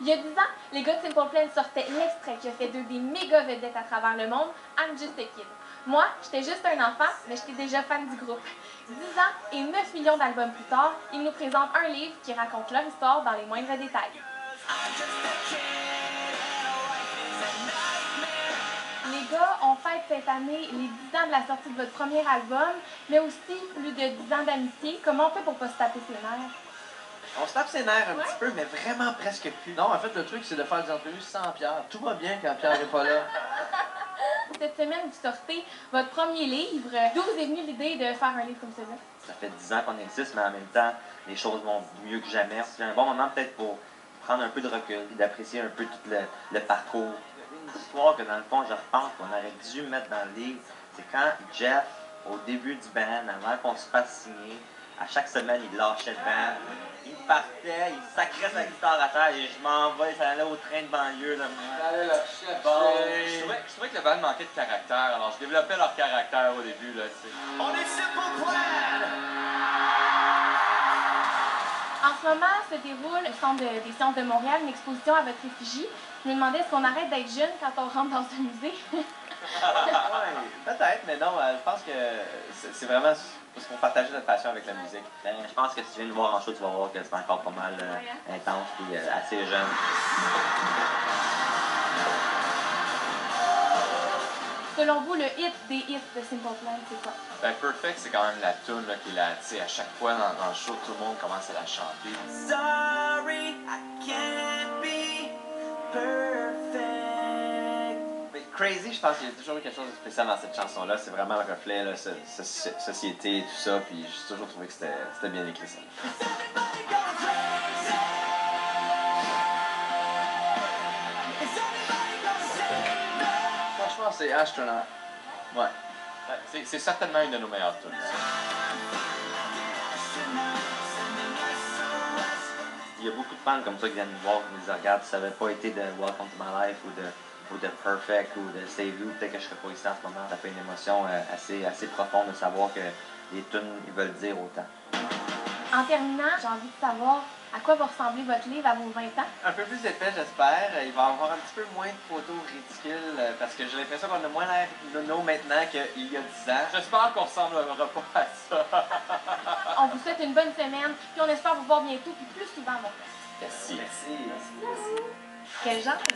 Il y a 10 ans, les gars de Simple Plan sortaient l'extrait qui a fait d'eux des méga vedettes à travers le monde, I'm Just a Kid. Moi, j'étais juste un enfant, mais j'étais déjà fan du groupe. 10 ans et 9 millions d'albums plus tard, ils nous présentent un livre qui raconte leur histoire dans les moindres détails. Les gars, on fête cette année les 10 ans de la sortie de votre premier album, mais aussi plus de 10 ans d'amitié. Comment on fait pour pas se taper ses nerfs? On se tape ses nerfs un petit peu, mais vraiment presque plus. Non, en fait, le truc, c'est de faire des entrevues sans Pierre. Tout va bien quand Pierre n'est pas là. Cette semaine, vous sortez votre premier livre. D'où vous est venue l'idée de faire un livre comme celui-là? Ça fait 10 ans qu'on existe, mais en même temps, les choses vont mieux que jamais. C'est un bon moment peut-être pour prendre un peu de recul et d'apprécier un peu tout le parcours. Une histoire que dans le fond, je repense qu'on aurait dû mettre dans le livre, c'est quand Jeff, au début du band, avant qu'on se fasse signer, à chaque semaine, il lâchait le band. Il partait, il sacrait sa guitare à terre et je m'en vais, ça allait au train de banlieue. Là, je trouvais que le band manquait de caractère, alors je développais leur caractère au début. Là, tu sais. On est Simple Plan! En ce moment, se déroule au Centre des sciences de Montréal une exposition à votre effigie. Je me demandais, est-ce qu'on arrête d'être jeune quand on rentre dans ce musée? Oui, peut-être, mais non, je pense que c'est vraiment parce qu'on partageait notre passion avec la musique. Ben, je pense que si tu viens nous voir en show, tu vas voir que c'est encore pas mal intense et assez jeune. Selon vous, le hit des hits de Simple Plan, c'est quoi? Ben, Perfect, c'est quand même la tune là, qui est là, tu sais, à chaque fois dans le show, tout le monde commence à la chanter. Sorry, I can't be perfect. Mais Crazy, je pense qu'il y a toujours eu quelque chose de spécial dans cette chanson-là. C'est vraiment le reflet, là, société et tout ça. Puis j'ai toujours trouvé que c'était bien écrit, ça. Franchement, c'est Astronaut. Ouais. C'est certainement une de nos meilleures tunes. Il y a beaucoup de fans comme ça qui viennent nous voir, qui nous disent regarde, si ça n'avait pas été de Welcome to My Life ou de Perfect ou de Save You, peut-être que je serais pas ici en ce moment. Ça fait une émotion assez profonde de savoir que les tunes, ils veulent dire autant. En terminant, j'ai envie de savoir à quoi va ressembler votre livre à vos 20 ans. Un peu plus épais, j'espère. Il va y avoir un petit peu moins de photos ridicules parce que j'ai l'impression qu'on a moins l'air nono maintenant qu'il y a 10 ans. J'espère qu'on ressemblera pas à ça. On vous souhaite une bonne semaine, puis on espère vous voir bientôt, puis plus souvent, mon frère. Merci. Merci. Quel genre de